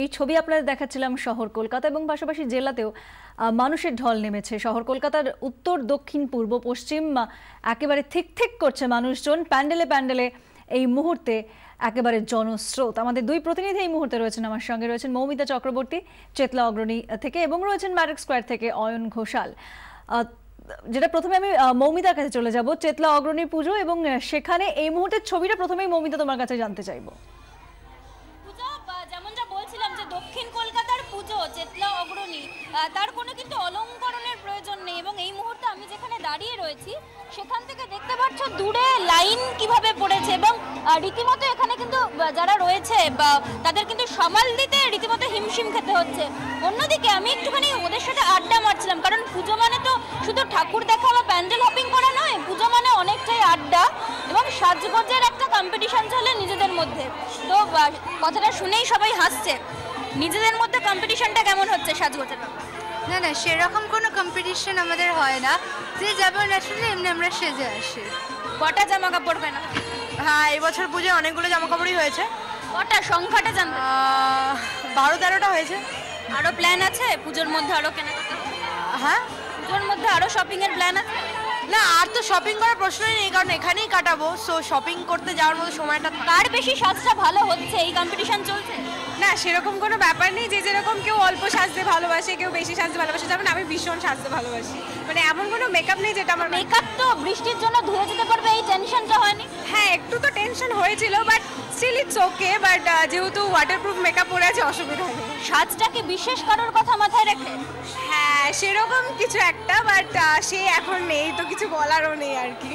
এই ছবি আপনাদের দেখাচ্ছিলাম শহর কলকাতা এবং পাশাপাশি জেলাতেও মানুষের ঢল নেমেছে। শহর কলকাতার উত্তর দক্ষিণ পূর্ব পশ্চিম একেবারে ঠিক ঠিক করছে মানুষজন, প্যান্ডেলে প্যান্ডেলে এই মুহূর্তে একেবারে জনস্রোত। আমাদের দুই প্রতিনিধি এই মুহূর্তে রয়েছেন, আমার সঙ্গে রয়েছেন মৌমিতা চক্রবর্তী চেতলা অগ্রণী থেকে এবং রয়েছেন ম্যাড্রিক স্কোয়ার থেকে অয়ন ঘোষাল। যেটা প্রথমে আমি মৌমিতার কাছে চলে যাব, চেতলা অগ্রণী পুজো এবং সেখানে এই মুহূর্তের ছবিটা প্রথমেই মৌমিতা তোমার কাছে জানতে চাইবো। যেমন যা বলছিলাম যে দক্ষিণ কলকাতার পুজো চেতলা অগ্রণী, তার কোনো কিন্তু অলংকরণের প্রয়োজন নেই এবং এই মুহূর্তে আমি যেখানে দাঁড়িয়ে রয়েছি সেখান থেকে দেখতে পাচ্ছ দূরে লাইন কিভাবে পড়েছে এবং রীতিমতো এখানে কিন্তু যারা রয়েছে বা তাদের কিন্তু সামাল দিতে রীতিমতো হিমশিম খেতে হচ্ছে। অন্যদিকে আমি একটুখানি ওদের সাথে আড্ডা মারছিলাম, কারণ পুজো মানে তো শুধু ঠাকুর দেখা বা প্যান্ডেল হপিং করা নয়, পুজো মানে অনেকটাই আড্ডা এবং সাজগোজের একটা কম্পিটিশন চলে নিজেদের মধ্যে। তো কথাটা শুনেই সবাই হাসছে। নিজেদের মধ্যে কম্পিটিশনটা কেমন হচ্ছে সাজগোজের? না না, সেরকম কোনো কম্পিটিশন আমাদের হয় না, যে যেমন আসলে এমনি আমরা সেজে আসি। কটা জামা কাপড় কেনা? হ্যাঁ, এবছর পুজোয় অনেকগুলো জামা কাপড়ই হয়েছে। কটা, সংখ্যাটা জানতে? 12-13টা হয়েছে। আরো প্ল্যান আছে পুজোর মধ্যে আরো কেনাকাটা? হ্যাঁ, পুজোর মধ্যে আরো শপিং এর প্ল্যান আছে? না, আর তো শপিং করার প্রশ্নই নেই, কারণ এখানেই কাটাবো। সো শপিং করতে যাওয়ার মতো সময়টা। কার বেশি সাজটা ভালো হচ্ছে এই কম্পিটিশন চলছে? না, সেরকম কোনো ব্যাপার নেই, যে যেরকম কেউ অল্প সাজতে ভালোবাসে, কেউ বেশি সাজতে ভালোবাসে। যেমন আমি ভীষণ সাজতে ভালোবাসি, মানে এমন কোনো মেকআপ নেই যেটা আমার। মেকআপ তো বৃষ্টির জন্য ধুয়ে যেতে পারবে, এই টেনশনটা হয়নি? হ্যাঁ, একটু তো টেনশন হয়েছিল, but still it's okay. But যেহেতু ওয়াটারপ্রুফ মেকআপ পরে আছে, অসুবিধা নেই। সাজটা কি বিশেষ কারোর কথা মাথায় রেখে? হ্যাঁ, সেরকম কিছু একটা, বাট সে এখন নেই তো কিছু বলারও নেই আর কি।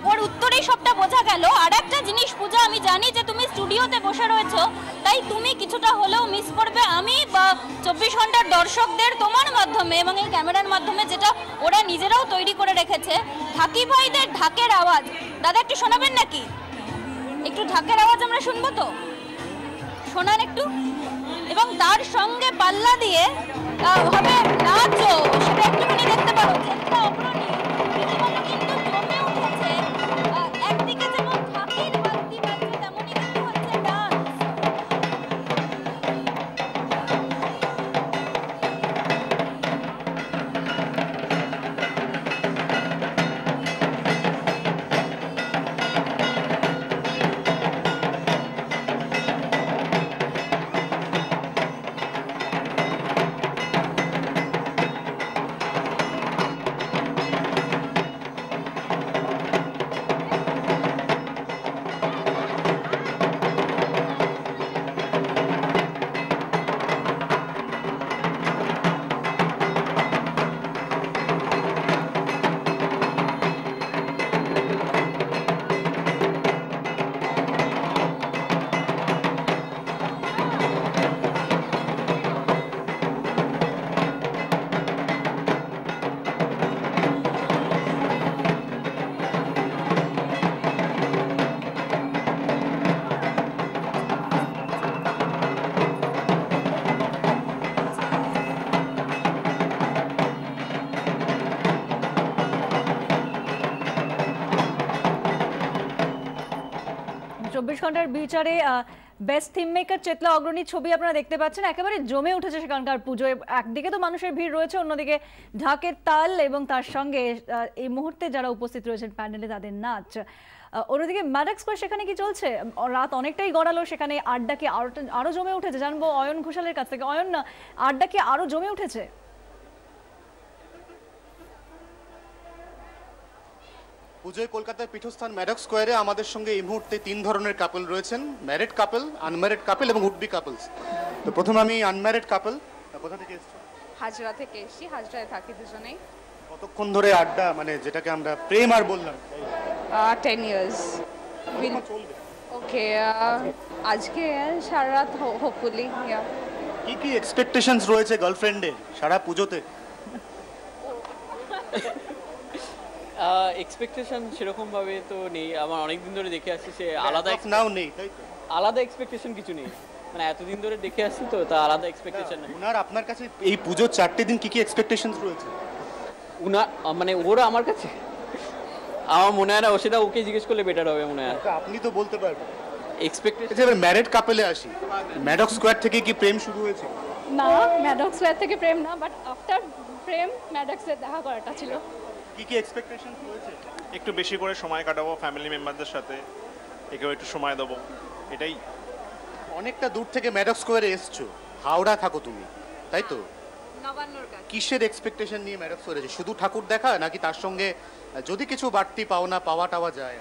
ওর উত্তরেই সবটা বোঝা গেল। আর একটা জিনিস পূজা, আমি জানি যে তুমি স্টুডিওতে বসে রয়েছো, তাই তুমি কিছুটা হলেও মিস করবে আমি বা 24 ঘন্টার দর্শকদের তোমার মাধ্যমে এবং এই ক্যামেরার মাধ্যমে, যেটা ওরা নিজেরাও তৈরি করে রেখেছে। ঢাকি ভাইদের ঢাকের আওয়াজ দাদা একটু শোনাবেন নাকি? একটু ঢাকের আওয়াজ আমরা শুনবো তো, শোনান একটু। এবং তার সঙ্গে পাল্লা দিয়ে হবে নাচও, সেটা একটুখানি দেখতে পারো। চেতলা অগ্রণী রীতিমতো কিন্তু জমে উঠেছে। একদিকে যেমন ঢাকির বাদ্যি বাজছে, তেমনই কিন্তু হচ্ছে ডান্স। 24 ঘন্টার বিচারে বেস্ট থিম মেকার চেতলা অগ্রণী ছবি আপনারা দেখতে পাচ্ছেন, একেবারে জমে উঠেছে সেখানকার পুজোয়। একদিকে তো মানুষের ভিড় রয়েছে, অন্যদিকে ঢাকের তাল এবং তার সঙ্গে এই মুহূর্তে যারা উপস্থিত রয়েছেন প্যান্ডেলে তাদের নাচ। অন্যদিকে ম্যাড্রিক স্কোয়ার সেখানে কি চলছে? রাত অনেকটাই গড়ালো, সেখানে আড্ডা কি আরো জমে উঠেছে? জানবো অয়ন ঘোষালের কাছ থেকে। অয়ন, আড্ডা কি আরো জমে উঠেছে? পুজোয় কলকাতার পীঠস্থান ম্যাড্রিক স্কোয়ারে আমাদের সঙ্গে এই মুহূর্তে 3 ধরনের কাপল রয়েছেন, ম্যারিড কাপল, আনম্যারিড কাপল এবং উড বি কাপলস। তো প্রথমে আমি আনম্যারিড কাপল। কোথা থেকে এসেছো? হাজরা থেকে এসেছি, হাজরায় থাকি দুজনেই। কতক্ষণ ধরে আড্ডা, মানে যেটাকে আমরা প্রেম আর বললাম? 10 years চলবে। ওকে, আজকে সারা রাত হোপফুলি। কি কি এক্সপেকটেশনস রয়েছে গার্লফ্রেন্ডের সারা পুজোতে? এক্সপেকটেশন সেরকম ভাবে তো নেই, আমার অনেকদিন ধরে দেখে আসছি, সে আলাদা নাও নেই, তাই তো? আলাদা এক্সপেকটেশন কিছু নেই, মানে এতদিন ধরে দেখে আসছি তো, তা আলাদা এক্সপেকটেশন নেই। ওনার আপনার কাছে এই পুজোর 4টে দিন কি কি এক্সপেকটেশনস রয়েছে? উনার মানে ওরা আমার কাছে, আমার মনে হয় না, ও সেটা ওকে জিজ্ঞেস করলে বেটার হবে মনে হয়। আপনি তো বলতে পারবেন। এক্সপেক্টেশন এবার ম্যারেড কাপেলে আসি, ম্যাডক্স স্কোয়ার থেকে কি প্রেম শুরু হয়েছে? না, ম্যাডক্স স্কোয়ার থেকে প্রেম না, বাট আফটার প্রেম ম্যাডক্সে দেখা করাটা ছিল। কি কি এক্সপেকটেশন হয়েছে? একটু বেশি করে সময় কাটাবো ফ্যামিলি মেম্বারদের সাথে, একেও একটু সময় দেবো, এটাই। অনেকটা দূর থেকে ম্যাডক্স স্কোয়ারে এসছো, হাওড়া থাকো তুমি, তাই তো? কিসের এক্সপেকটেশন নিয়ে ম্যাডক্স স্কোয়ারে? শুধু ঠাকুর দেখা, নাকি তার সঙ্গে যদি কিছু বাড়তি পাওনা পাওয়া টাওয়া যায়?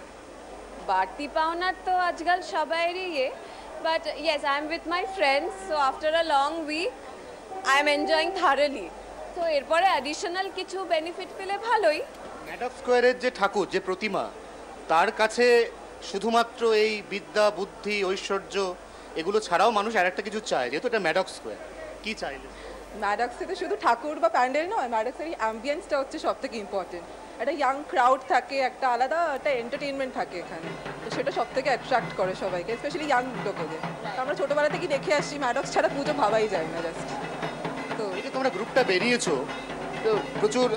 বাড়তি পাওনা তো আজকাল সবাইরই but yes I am with my friends, so after a long week I am enjoying thoroughly. তো এরপরে অ্যাডিশনাল কিছু বেনিফিট পেলে ভালোই। ম্যাডক্স স্কোয়ারের যে ঠাকুর, যে প্রতিমা, তার কাছে শুধুমাত্র এই বিদ্যা, বুদ্ধি, ঐশ্বর্য এগুলো ছাড়াও মানুষ আর একটা কিছু চায়, যেহেতু এটা ম্যাডক্স স্কোয়ার। কি চাইলে? ম্যাডক্সে তো শুধু ঠাকুর বা প্যান্ডেল নয়, ম্যাডক্সের এই অ্যাম্বিয়েন্সটা হচ্ছে সব থেকে ইম্পর্টেন্ট। একটা ইয়াং ক্রাউড থাকে, একটা আলাদা একটা এন্টারটেনমেন্ট থাকে এখানে, তো সেটা সব থেকে অ্যাট্রাক্ট করে সবাইকে, স্পেশালি ইয়াং লোকেদের। আমরা ছোটোবেলা থেকে দেখে আসছি ম্যাডক্স ছাড়া পুজো ভাবাই যায় না জাস্ট। তো এই যে তোমরা গ্রুপটা বেরিয়েছো, তো প্রচুর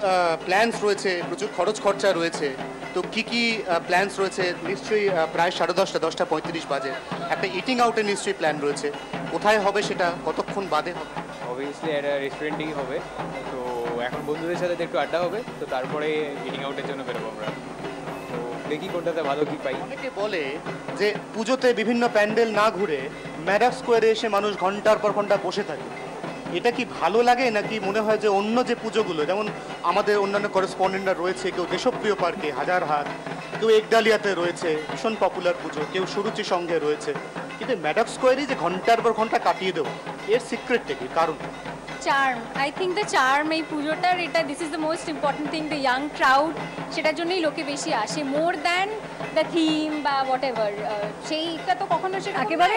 প্ল্যানস রয়েছে, প্রচুর খরচ খরচা রয়েছে, তো কি কি প্ল্যানস রয়েছে? নিশ্চয়ই প্রায় 10:30, 10:35 বাজে একটা ইটিং আউটের নিশ্চয়ই প্ল্যান রয়েছে। কোথায় হবে সেটা? কতক্ষণ বাদে হবে? অবভিয়াসলি একটা রেস্টুরেন্টেই হবে। তো এখন বন্ধুদের সাথে একটু আড্ডা হবে, তো তারপরে ইটিং আউটের জন্য বেরোবো আমরা। তো দেখি কোনটাতে ভালো কি পাই। অনেকে বলে যে পুজোতে বিভিন্ন প্যান্ডেল না ঘুরে ম্যাডক্স স্কোয়ারে এসে মানুষ ঘন্টার পর ঘন্টা বসে থাকে। এটা কি ভালো লাগে, নাকি মনে হয় যে অন্য যে পুজোগুলো, যেমন আমাদের অন্যান্য করেসপন্ডেন্টরা রয়েছে, কেউ দেশপ্রিয় পার্কে, হাজারহাট, কেউ একডালিয়াতে রয়েছে, ভীষণ পপুলার পুজো, কেউ সুরুচি সঙ্গে রয়েছে, কিন্তু ম্যাডক্স স্কোয়ারে যে ঘন্টার পর ঘন্টা কাটিয়ে দেবো, এর সিক্রেটটা কি, কারণ? Charm, I think the charm, এই পুজোটার এটা this is the most important thing, the young crowd, সেটার জন্যই লোকে বেশি আসে, মোর দ্যান দ্য থিম বা হোয়াট এভার। সেইটা তো কখনো সেটা একেবারে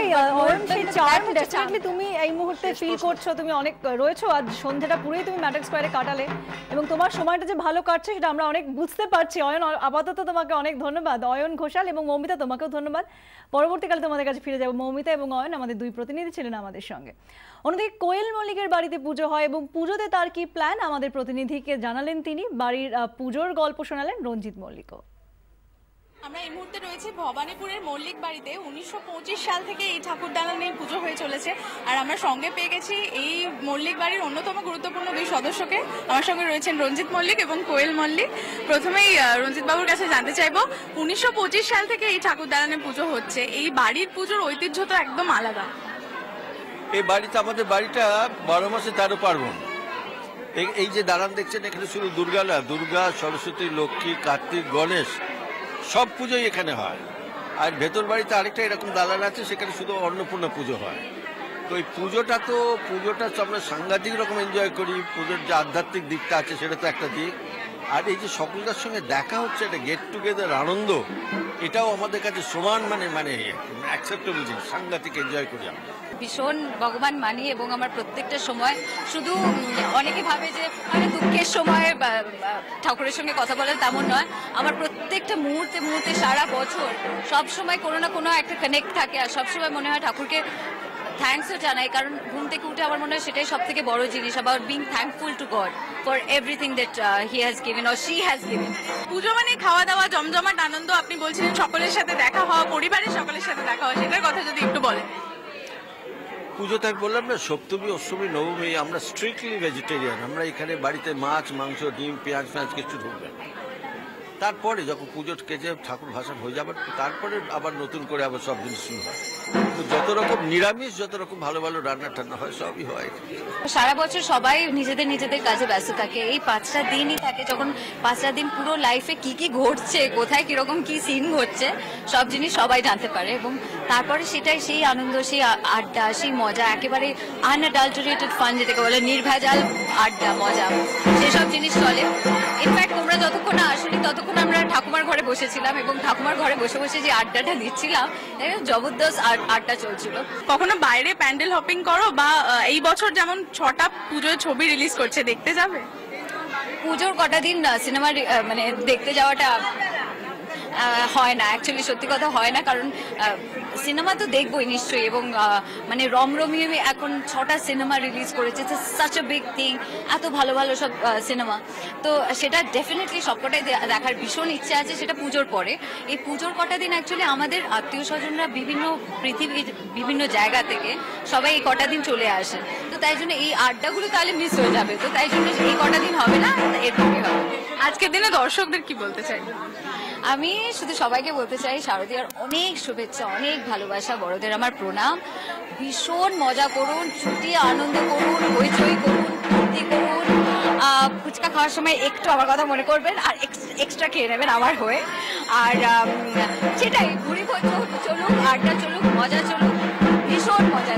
সেই চার্ম ডেফিনেটলি তুমি এই মুহূর্তে ফিল করছো। তুমি অনেক রয়েছো, আজ সন্ধ্যাটা পুরোই তুমি ম্যাডক্স স্কোয়ারে কাটালে, এবং তোমার সময়টা যে ভালো কাটছে সেটা আমরা অনেক বুঝতে পারছি। অয়ন, আপাতত তোমাকে অনেক ধন্যবাদ। অয়ন ঘোষাল এবং মৌমিতা, তোমাকেও ধন্যবাদ। পরবর্তীকালে তোমাদের কাছে ফিরে যাবো। মৌমিতা এবং অয়ন আমাদের দুই প্রতিনিধি ছিলেন আমাদের সঙ্গে। অন্যদিকে কোয়েল মল্লিকের বাড়িতে পুজো হয় এবং পুজোতে তার কি প্ল্যান আমাদের প্রতিনিধিকে জানালেন তিনি। বাড়ির পুজোর গল্প শোনালেন রঞ্জিত মল্লিকও। আমরা এই মুহূর্তে রয়েছে ভবানীপুরের মল্লিক বাড়িতে। 1925 সাল থেকে এই ঠাকুরদালান নিয়ে পুজো হয়ে চলেছে, আর আমরা সঙ্গে পেয়ে গেছি এই মল্লিক বাড়ির অন্যতম গুরুত্বপূর্ণ দুই সদস্যকে। আমার সঙ্গে রয়েছেন রঞ্জিত মল্লিক এবং কোয়েল মল্লিক। প্রথমেই রঞ্জিত বাবুর কাছে জানতে চাইবো, 1925 সাল থেকে এই ঠাকুরদালানে পুজো হচ্ছে, এই বাড়ির পুজোর ঐতিহ্য তো একদম আলাদা। এই বাড়িতে, আমাদের বাড়িটা 12 মাসে 13 পার্বণ। এই যে দালান দেখছেন, এখানে শুধু দুর্গা না, দুর্গা, সরস্বতী, লক্ষ্মী, কার্তিক, গণেশ সব পুজোই এখানে হয়। আর ভেতর বাড়িতে আরেকটা এরকম দালান আছে, সেখানে শুধু অন্নপূর্ণা পুজো হয়। তো এই পুজোটা তো আমরা সাংঘাতিক রকম এনজয় করি। পুজোর যে আধ্যাত্মিক দিকটা আছে সেটা তো একটা দিক, আর এই যে সকলকার সঙ্গে দেখা হচ্ছে, একটা গেট টুগেদার আনন্দ, এটাও আমাদের কাছে সমান মানে অ্যাকসেপ্টেবল জিনিস। সাংঘাতিক এনজয় করি আমরা। ভীষণ ভগবান মানি এবং আমার প্রত্যেকটা সময়, শুধু অনেকে ভাবে যে মানে দুঃখের সময় ঠাকুরের সঙ্গে কথা বলেন, তেমন নয়। আমার প্রত্যেকটা মুহূর্তে মুহূর্তে সারা বছর সব সময় কোনো না কোনো একটা কানেক্ট থাকে, আর সবসময় মনে হয় ঠাকুরকে থ্যাঙ্কসও জানাই, কারণ ঘুম থেকে উঠে আমার মনে হয় সেটাই সব থেকে বড় জিনিস, about being thankful to god for everything that he has given or she has given. পুজো মানে খাওয়া দাওয়া, জমজমাট আনন্দ। আপনি বলছিলেন সকলের সাথে দেখা হওয়া, পরিবারের সকলের সাথে দেখা হওয়া, সেটার কথা যদি একটু বলেন। পুজোতে বললাম না, সপ্তমী, অষ্টমী, নবমী আমরা স্ট্রিক্টলি ভেজিটেরিয়ান। আমরা এখানে বাড়িতে মাছ, মাংস, ডিম, পেঁয়াজ কিছু ঢুকবে না। তারপরে যখন পুজো কেজে ঠাকুর ভাসান হয়ে যাবার, তারপরে আবার নতুন করে আবার সব জিনিস শুরু হয়। যত রকম নিরামিষ, যত রকম ভালো ভালো রান্না টান্না হয়, সবই হয়। সারা বছর সবাই নিজেদের কাজে ব্যস্ত থাকে, এই 5টা দিনই থাকে, যখন 5টা দিন পুরো লাইফে কি কি ঘটছে, কোথায় কিরকম কি সিন ঘটছে, সব জিনিস সবাই জানতে পারে, এবং তারপরে সেটাই সেই আনন্দ, সেই আড্ডা, সেই মজা, একেবারে আনঅ্যাডাল্টারেটেড ফান, যেটাকে বলে নির্ভেজাল আড্ডা, মজা, সেসব জিনিস চলে। ইনফ্যাক্ট তোমরা যতক্ষণ আসলে ততক্ষণ আমরা ঠাকুমার ঘরে বসেছিলাম, এবং ঠাকুমার ঘরে বসে বসে যে আড্ডাটা দিচ্ছিলাম, জবরদস্ত আড্ডা চলছিল। কখনো বাইরে প্যান্ডেল হপিং করো, বা এই বছর যেমন 6টা পুজোর ছবি রিলিজ করছে, দেখতে যাবে? পুজোর কটা দিন সিনেমা মানে দেখতে যাওয়াটা হয় না, অ্যাকচুয়ালি সত্যি কথা হয় না, কারণ সিনেমা তো দেখবই নিশ্চয়ই, এবং মানে রমরমিয়ে এখন 6টা সিনেমা রিলিজ করেছে, সাচ আ বিগ থিং, এত ভালো ভালো সব সিনেমা, তো সেটা ডেফিনেটলি সবকটাই দেখার ভীষণ ইচ্ছা আছে। সেটা পুজোর পরে, এই পুজোর কটা দিন অ্যাকচুয়ালি আমাদের আত্মীয় স্বজনরা বিভিন্ন পৃথিবীর বিভিন্ন জায়গা থেকে সবাই এই কটা দিন চলে আসে, তো তাই জন্য এই আড্ডাগুলো তাহলে মিস হয়ে যাবে, তো তাই জন্য এই কটা দিন হবে না, এরপরে হবে। আজকের দিনে দর্শকদের কি বলতে চাই? আমি শুধু সবাইকে বলতে চাই শারদীয়ার অনেক শুভেচ্ছা, অনেক ভালোবাসা, বড়দের আমার প্রণাম। ভীষণ মজা করুন, ছুটি আনন্দ করুন, হইচই করুন, ফুর্তি করুন, ফুচকা খাওয়ার সময় একটু আমার কথা মনে করবেন আর এক্সট্রা খেয়ে নেবেন আমার হয়ে। আর সেটাই, ঘুরি চলুক, আড্ডা চলুক, মজা চলুক, ভীষণ মজা।